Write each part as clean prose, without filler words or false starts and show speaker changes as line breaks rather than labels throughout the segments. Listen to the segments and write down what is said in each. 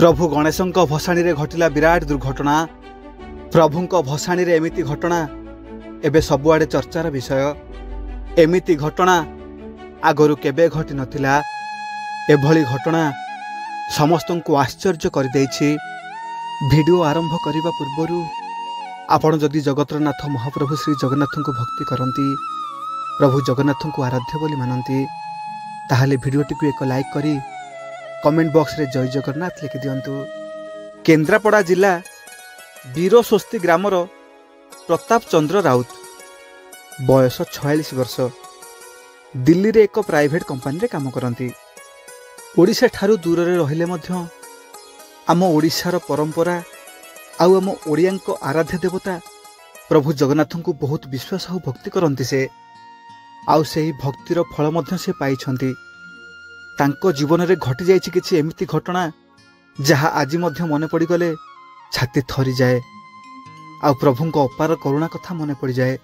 प्रभु गणेशଙ୍କ ଭସାଣୀରେ ଘଟିଲା ବିରାଟ ଦୁର୍ଘଟଣା। ପ୍ରଭୁଙ୍କ ଭସାଣୀରେ ଏମିତି ଘଟଣା ଏବେ ସବୁଆଡ଼େ ଚର୍ଚ୍ଚାର ବିଷୟ। ଏମିତି ଘଟଣା ଆଗରୁ କେବେ ଘଟି ନଥିଲା। ଏଭଳି ଘଟଣା ସମସ୍ତଙ୍କୁ ଆଶ୍ଚର୍ଯ୍ୟ କରିଦେଇଛି। ଭିଡ଼ିଓ ଆରମ୍ଭ କରିବା ପୂର୍ବରୁ ଆପଣ ଯଦି ଜଗତର ନାଥ ମହାପ୍ରଭୁ ଶ୍ରୀ ଜଗନ୍ନାଥଙ୍କୁ ଭକ୍ତି କରନ୍ତି, ପ୍ରଭୁ ଜଗନ୍ନାଥଙ୍କୁ ଆରାଧ୍ୟ ବୋଲି ମାନନ୍ତି, ତାହେଲେ ଭିଡ଼ିଓଟିକୁ ଏକ ଲାଇକ୍ କରି कमेंट बॉक्स रे जय जगन्नाथ लिखि दियंतु। केन्द्रापड़ा जिला वीरस्वस्ती ग्रामर प्रताप चंद्र राउत बयस 46 वर्ष दिल्ली रे एक प्राइवेट कंपनी रे काम करती। ओडिशा ठारू दूर रे रहिले मध्य आम ओडिशार परंपरा आउ आम ओडियांक आराध्य देवता प्रभु जगन्नाथ को बहुत विश्वास और भक्ति करती। से आउ सेही भक्तिर फल मध्य से पाइछंती। तांको जीवन रे घटी जाइछि किछि एमिति घटना जहा आज मध्य मने पड़ी गले छाती थरी जाए। आ प्रभुंको अपार करुणा कथा मने पड़ी जाए।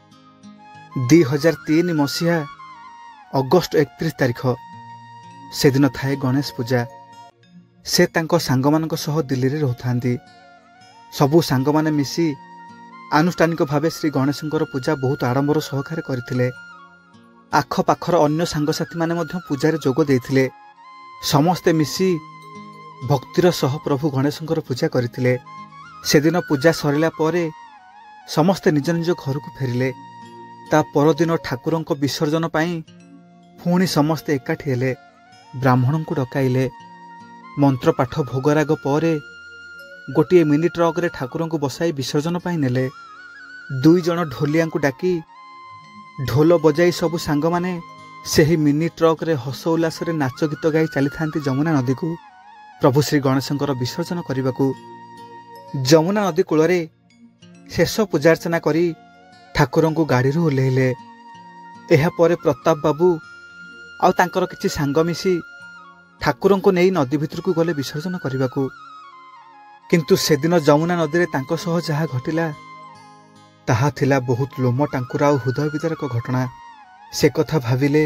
2003 मसीहा अगस्ट 31 तारिख से दिन थाए गणेश पूजा। से तांको सांग मानक सह दिल्ली रे रहथांती। सबु सांग माने मिसी आनुष्ठानिक भावे श्री गणेशंकर पूजा बहुत आडंबर सहकारे करथिले। आख पाखर अन्य सांगसाथी माने मध्य पूजा रे जोग देथिले। समस्ते मिसी भक्तिर सह प्रभु गणेशंकर पूजा करथिले। से दिन पूजा सरिला परे समस्ते निज निज घर को फेरिले। ता परदिन ठाकुरंको विसर्जन पाई पुणी समस्ते एकाठी हेले। ब्राह्मण को डकाइले। मंत्र पाठ भोगराग परे गोटे मिनी ट्रक रे ठाकुरंको बसाई विसर्जन पाई नेले। 2 जण ढोलिया को डाकी ढोल बजाई सबु सांग माने सेही मिनी ट्रक रे हस उल्लास रे नाच गीत गाई चली थांती जमुना नदी को प्रभु श्री गणेशंकर विसर्जन करने। जमुना नदी कूल रे शेष पूजार्चना करी ठाकुर को गाड़ी रू ओह्लैले। एहा परे प्रताप बाबू आउ तांकर किछि सांग मिसी ठाकुर को नहीं नदी भितर को गले विसर्जन करने को। किंतु सेदिन जमुना नदी रे तांको सह जहा घटिला ताहा थिला बहुत लोम टांकुरा और हृदय विदारक घटना। से कथा भाविले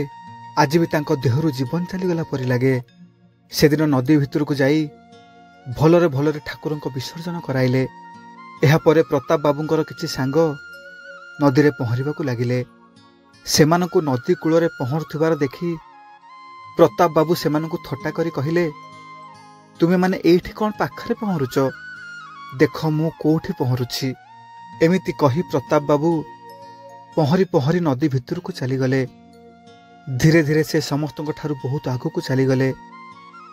आज भी तांको देहरु जीवन चलीगला परि लागे। सेदिन नदी भितर को जाई भलरे भलरे ठाकुर को विसर्जन कराइले। एहा परे प्रताप बाबूंकर किछि सांग नदी रे पहरिबा को लागिले। सेमानकु नदी कूल रे पहरुथिबार देखि प्रताप बाबू सेमानकु थट्टा करी कहिले, तुमे माने एठी कोन पाखरे पहरुच, देख मु कोठी पहरुछि। एमिति कही प्रताप बाबू पहरी पहरी नदी भितर को चलीगले। धीरे धीरे से समस्त ठारू बहुत आगु को चलीगले।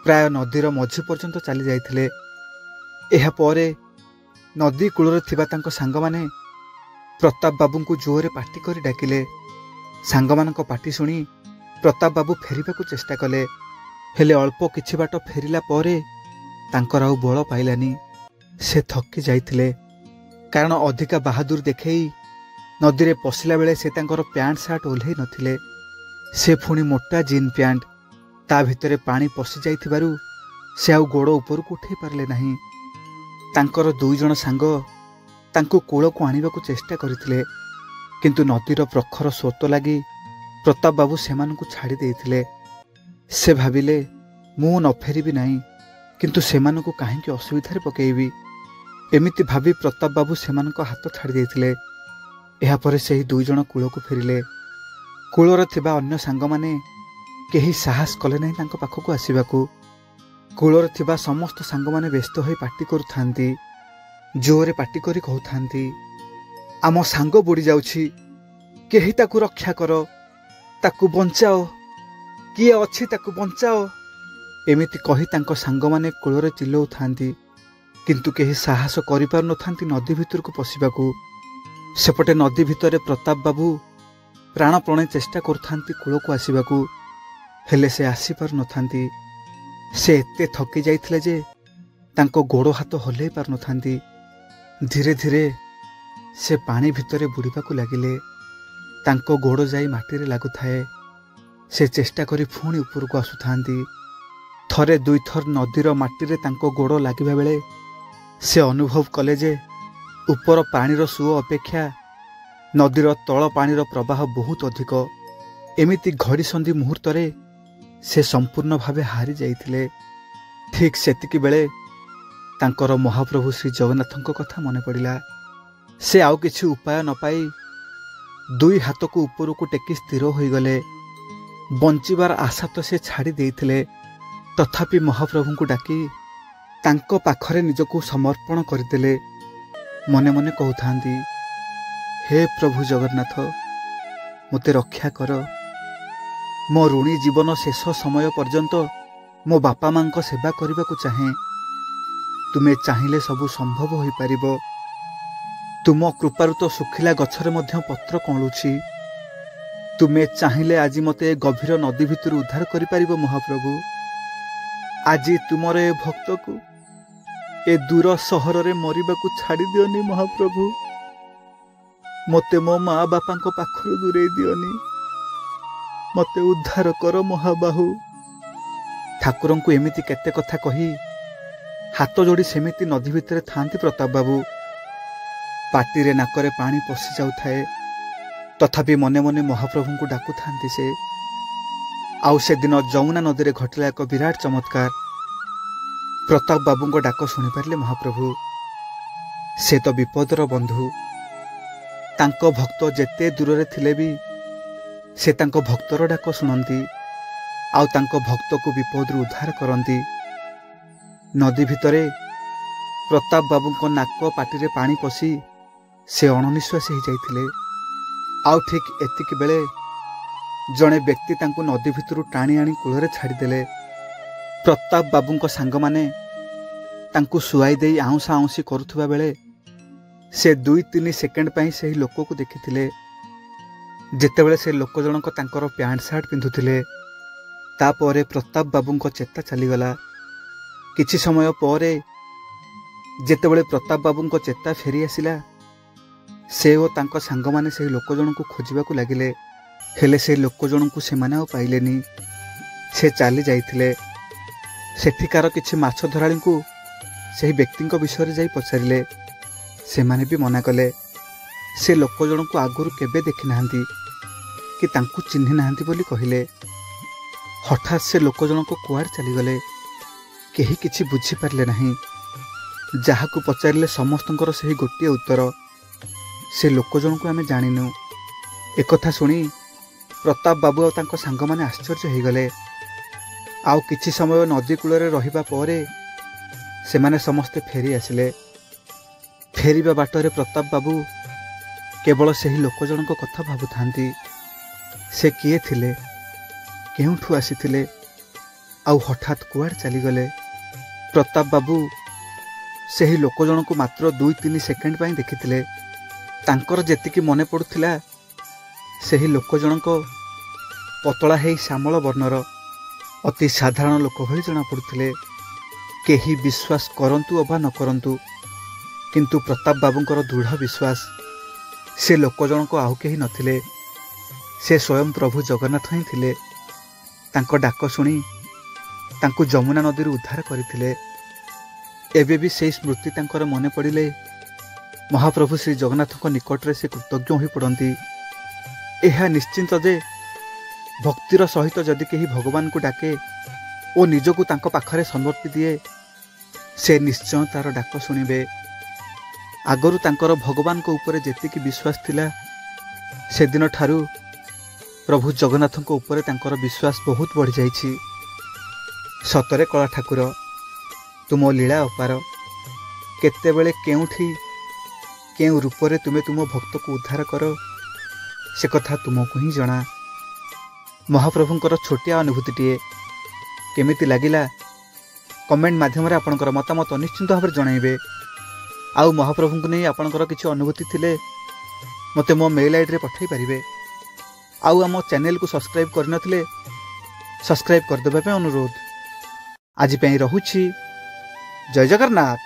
प्राय नदीर मझी पर्यंत चली जाइथिले। एहा परे नदी कूल थिबा तांको सांग माने प्रताप बाबू को जोरे पाटी करी डाकिले। सांग मानक पाटी सुनी प्रताप बाबू फेरिबा को चेष्टा कले। हेले अल्प किछि बाट फेरिला परे तांकर आउ बळ पाइलानी। से थकी जाइथिले कारण अधिका बहादुर देखेई नदी रे पशिला बेले से तांकर पैंट सार्ट ओल्हे नथिले। से पुणी मोटा जीन पैंट ता भितरे पानी पशि जाइथिबारु से आउ गोड़ ऊपर को उठे पारले नाही। तांकर 2 जण सांग तांको कूल को आनिबा को चेष्टा करथिले। किंतु नदीर प्रखर स्रोत लागी प्रताप बाबू सेमानकु छाड़ी देइथिले। से भाबिले मु न फेरिबी नाही, किंतु सेमानकु काहेकि असुविधारे पकेइबी। एमिति भाबी प्रताप बाबू सेमानक हाथ छाड़ी देइथिले। एहा परे सेही 2 जण कूल को फेरिले। कूलर थिबा अन्य सांग माने केही साहस कले नाही तांको पाखकु आसीबाकू। कूलर थिबा समस्त सांग माने व्यस्त होई पार्टी करुथांती। जोरे पार्टी करी कहउथांती, आम सांग बुड़ी जाउछि, केही ताकू रक्षा करो, ताकू बंचाओ, किए अछि ताकू बंचाओ। एमिति कही तांको सांग माने कूलर चिल्लौथांती। किंतु केही साहस करि पार नथांती नदी भितर को पसिबाकू। सेपटे नदी भितरे प्रताप बाबू प्राणपणे चेष्टा करथांती कूल को आसीबाकू। हेले से आसी पार नथांती। से एते थकी जाइथिले जे तांको गोड़ हाथ हल्लै पार नथांती। धीरे धीरे से पानी भितरे बुड़ीबाकू लागिले। तांको गोड़ जाई माटी रे लागुथाए। से चेष्टा करी पुणी ऊपर को आसुथांती। थरे 2 थर नदीर माटी रे तांको गोड़ लागिबा बेले से अनुभव कले जे ऊपर पानीर सुओ अपेक्षा नदीर तल पानीर प्रवाह बहुत अधिक। एमिति घड़ी संधि मुहूर्त से संपूर्ण भावे हारी जाइथिले। ठीक सेतिकी बेले ତାଙ୍କର ମହାପ୍ରଭୁ ଶ୍ରୀ ଜଗନ୍ନାଥଙ୍କ କଥା ମନେ ପଡ଼ିଲା। ସେ ଆଉ କିଛି ଉପାୟ ନ ପାଇ ଦୁଇ ହାତକୁ ଉପରକୁ ଟେକି ସ୍ଥିର ହୋଇଗଲେ। ବଞ୍ଚିବାର ଆଶା ତ ସେ ଛାଡ଼ି ଦେଇଥିଲେ, ତଥାପି ମହାପ୍ରଭୁଙ୍କୁ ଡାକି ତାଙ୍କ ପାଖରେ ନିଜକୁ ସମର୍ପଣ କରିଦେଲେ। ମନେ ମନେ କହୁଥାନ୍ତି, ହେ ପ୍ରଭୁ ଜଗନ୍ନାଥ, ମୋତେ ରକ୍ଷା କର। ମୋ ଋଣୀ ଜୀବନ ଶେଷ ସମୟ ପର୍ଯ୍ୟନ୍ତ ମୋ ବାପା ମାଙ୍କ ସେବା କରିବାକୁ ଚାହେଁ। ତୁମେ ଚାହିଁଲେ ସବୁ ସମ୍ଭବ ହୋଇପାରିବ। ତୁମ କୃପାରୁ ତ ଶୁଖିଲା ଗଛରେ ମଧ୍ୟ ପତ୍ର କଅଁଳୁଛି। ତୁମେ ଚାହିଁଲେ ଆଜି ମୋତେ ଏ ଗଭୀର ନଦୀ ଭିତରୁ ଉଦ୍ଧାର କରିପାରିବ ମହାପ୍ରଭୁ। ଆଜି ତୁମର ଏ ଭକ୍ତକୁ ଏ ଦୂର ସହରରେ ମରିବାକୁ ଛାଡ଼ି ଦିଅନି ମହାପ୍ରଭୁ। ମୋତେ ମୋ ମା ବାପାଙ୍କ ପାଖରୁ ଦୂରେଇ ଦିଅନି। ମୋତେ ଉଦ୍ଧାର କର ମହାବାହୁ। ଠାକୁରଙ୍କୁ ଏମିତି କେତେ କଥା କହି ହାତ ଯୋଡ଼ି ସେମିତି ନଦୀ ଭିତରେ ଥାଆନ୍ତି ପ୍ରତାପ ବାବୁ। ପାଟିରେ ନାକରେ ପାଣି ପଶି ଯାଉଥାଏ, ତଥାପି ମନେ ମନେ ମହାପ୍ରଭୁଙ୍କୁ ଡାକୁଥାନ୍ତି ସେ। ଆଉ ସେଦିନ ଯମୁନା ନଦୀରେ ଘଟିଲା ଏକ ବିରାଟ ଚମତ୍କାର। ପ୍ରତାପ ବାବୁଙ୍କ ଡାକ ଶୁଣିପାରିଲେ ମହାପ୍ରଭୁ। ସେ ତ ବିପଦର ବନ୍ଧୁ। ତାଙ୍କ ଭକ୍ତ ଯେତେ ଦୂରରେ ଥିଲେ ବି ସେ ତାଙ୍କ ଭକ୍ତର ଡାକ ଶୁଣନ୍ତି, ଆଉ ତାଙ୍କ ଭକ୍ତକୁ ବିପଦରୁ ଉଦ୍ଧାର କରନ୍ତି। ନଦୀ ଭିତରେ ପ୍ରତାପ ବାବୁଙ୍କ ନାକ ପାଟିରେ ପାଣି ପଶି ସେ ଅଣନିଶ୍ୱାସୀ ହୋଇଯାଇଥିଲେ। ଆଉ ଠିକ୍ ଏତିକି ବେଳେ ଜଣେ ବ୍ୟକ୍ତି ତାଙ୍କୁ ନଦୀ ଭିତରୁ ଟାଣି ଆଣି କୂଳରେ ଛାଡ଼ିଦେଲେ। ପ୍ରତାପ ବାବୁଙ୍କ ସାଙ୍ଗମାନେ ତାଙ୍କୁ ଶୁଆଇ ଦେଇ ଆଉଁସା ଆଉଁସି କରୁଥିବା ବେଳେ ସେ 2-3 ସେକେଣ୍ଡ ପାଇଁ ସେହି ଲୋକକୁ ଦେଖିଥିଲେ। ଯେତେବେଳେ ସେ ଲୋକ ଜଣକ ତାଙ୍କର ପ୍ୟାଣ୍ଟ ସାର୍ଟ ପିନ୍ଧୁଥିଲେ। ତାପରେ ପ୍ରତାପ ବାବୁଙ୍କ ଚେତା ଚାଲିଗଲା। କିଛି ସମୟ ପରେ ଯେତେବେଳେ ପ୍ରତାପ ବାବୁଙ୍କ ଚେତା ଫେରି ଆସିଲା, ସେ ଓ ତାଙ୍କ ସାଙ୍ଗମାନେ ସେହି ଲୋକ ଜଣଙ୍କୁ ଖୋଜିବାକୁ ଲାଗିଲେ। ହେଲେ ସେ ଲୋକ ଜଣଙ୍କୁ ସେମାନେ ଆଉ ପାଇଲେନି। ସେ ଚାଲି ଯାଇଥିଲେ। ସେଠିକାର କିଛି ମାଛ ଧରାଳୀଙ୍କୁ ସେହି ବ୍ୟକ୍ତିଙ୍କ ବିଷୟରେ ଯାଇ ପଚାରିଲେ। ସେମାନେ ବି ମନା କଲେ। ସେ ଲୋକ ଜଣଙ୍କୁ ଆଗରୁ କେବେ ଦେଖିନାହାନ୍ତି କି ତାଙ୍କୁ ଚିହ୍ନି ନାହାନ୍ତି ବୋଲି କହିଲେ। ହଠାତ୍ ସେ ଲୋକ ଜଣକ କୁଆଡ଼େ ଚାଲିଗଲେ, କେହି କିଛି ବୁଝିପାରିଲେ ନାହିଁ। ଯାହାକୁ ପଚାରିଲେ ସମସ୍ତଙ୍କର ସେହି ଗୋଟିଏ ଉତ୍ତର, ସେ ଲୋକ ଜଣଙ୍କୁ ଆମେ ଜାଣିନୁ। ଏକଥା ଶୁଣି ପ୍ରତାପ ବାବୁ ଆଉ ତାଙ୍କ ସାଙ୍ଗମାନେ ଆଶ୍ଚର୍ଯ୍ୟ ହୋଇଗଲେ। ଆଉ କିଛି ସମୟ ନଦୀ କୂଳରେ ରହିବା ପରେ ସେମାନେ ସମସ୍ତେ ଫେରି ଆସିଲେ। ଫେରିବା ବାଟରେ ପ୍ରତାପ ବାବୁ କେବଳ ସେହି ଲୋକ ଜଣଙ୍କ କଥା ଭାବୁଥାନ୍ତି। ସେ କିଏ ଥିଲେ, କେଉଁଠୁ ଆସିଥିଲେ, ଆଉ ହଠାତ୍ କୁଆଡ଼େ ଚାଲିଗଲେ। ପ୍ରତାପ ବାବୁ ସେହି ଲୋକ ଜଣଙ୍କୁ ମାତ୍ର 2-3 ସେକେଣ୍ଡ ପାଇଁ ଦେଖିଥିଲେ। ତାଙ୍କର ଯେତିକି ମନେ ପଡ଼ୁଥିଲା, ସେହି ଲୋକ ଜଣକ ପତଳା ହେଇ ଶ୍ୟାମଳ ବର୍ଣ୍ଣର, ଅତି ସାଧାରଣ ଲୋକ ଭଳି ଜଣାପଡ଼ୁଥିଲେ। କେହି ବିଶ୍ୱାସ କରନ୍ତୁ ଅବା ନ କରନ୍ତୁ, କିନ୍ତୁ ପ୍ରତାପ ବାବୁଙ୍କର ଦୃଢ଼ ବିଶ୍ୱାସ ସେ ଲୋକ ଜଣକ ଆଉ କେହି ନଥିଲେ, ସେ ସ୍ୱୟଂ ପ୍ରଭୁ ଜଗନ୍ନାଥ ହିଁ ଥିଲେ। ତାଙ୍କ ଡାକ ଶୁଣି ତାଙ୍କୁ ଯମୁନା ନଦୀରୁ ଉଦ୍ଧାର କରିଥିଲେ। ଏବେ ବି ସେହି ସ୍ମୃତି ତାଙ୍କର ମନେ ପଡ଼ିଲେ ମହାପ୍ରଭୁ ଶ୍ରୀ ଜଗନ୍ନାଥଙ୍କ ନିକଟରେ ସେ କୃତଜ୍ଞ ହୋଇପଡ଼ନ୍ତି। ଏହା ନିଶ୍ଚିନ୍ତ ଯେ ଭକ୍ତିର ସହିତ ଯଦି କେହି ଭଗବାନଙ୍କୁ ଡାକେ ଓ ନିଜକୁ ତାଙ୍କ ପାଖରେ ସମର୍ପି ଦିଏ, ସେ ନିଶ୍ଚୟ ତାର ଡାକ ଶୁଣିବେ। ଆଗରୁ ତାଙ୍କର ଭଗବାନଙ୍କ ଉପରେ ଯେତିକି ବିଶ୍ୱାସ ଥିଲା, ସେଦିନ ଠାରୁ ପ୍ରଭୁ ଜଗନ୍ନାଥଙ୍କ ଉପରେ ତାଙ୍କର ବିଶ୍ୱାସ ବହୁତ ବଢ଼ିଯାଇଛି। ସତରେ କଳା ଠାକୁର, ତୁମ ଲୀଳା ଅପାର। କେତେବେଳେ କେଉଁଠି କେଉଁ ରୂପରେ ତୁମେ ତୁମ ଭକ୍ତକୁ ଉଦ୍ଧାର କର, ସେ କଥା ତୁମକୁ ହିଁ ଜଣା। ମହାପ୍ରଭୁଙ୍କର ଛୋଟିଆ ଅନୁଭୂତିଟିଏ କେମିତି ଲାଗିଲା କମେଣ୍ଟ ମାଧ୍ୟମରେ ଆପଣଙ୍କର ମତାମତ ନିଶ୍ଚିନ୍ତ ଭାବରେ ଜଣାଇବେ। ଆଉ ମହାପ୍ରଭୁଙ୍କୁ ନେଇ ଆପଣଙ୍କର କିଛି ଅନୁଭୂତି ଥିଲେ ମୋତେ ମୋ ମେଲ୍ ଆଇଡ଼ିରେ ପଠାଇ ପାରିବେ। ଆଉ ଆମ ଚ୍ୟାନେଲକୁ ସବସ୍କ୍ରାଇବ୍ କରିନଥିଲେ ସବସ୍କ୍ରାଇବ୍ କରିଦେବା ପାଇଁ ଅନୁରୋଧ। ଆଜି ପାଇଁ ରହୁଛି। ଜୟ ଜଗନ୍ନାଥ।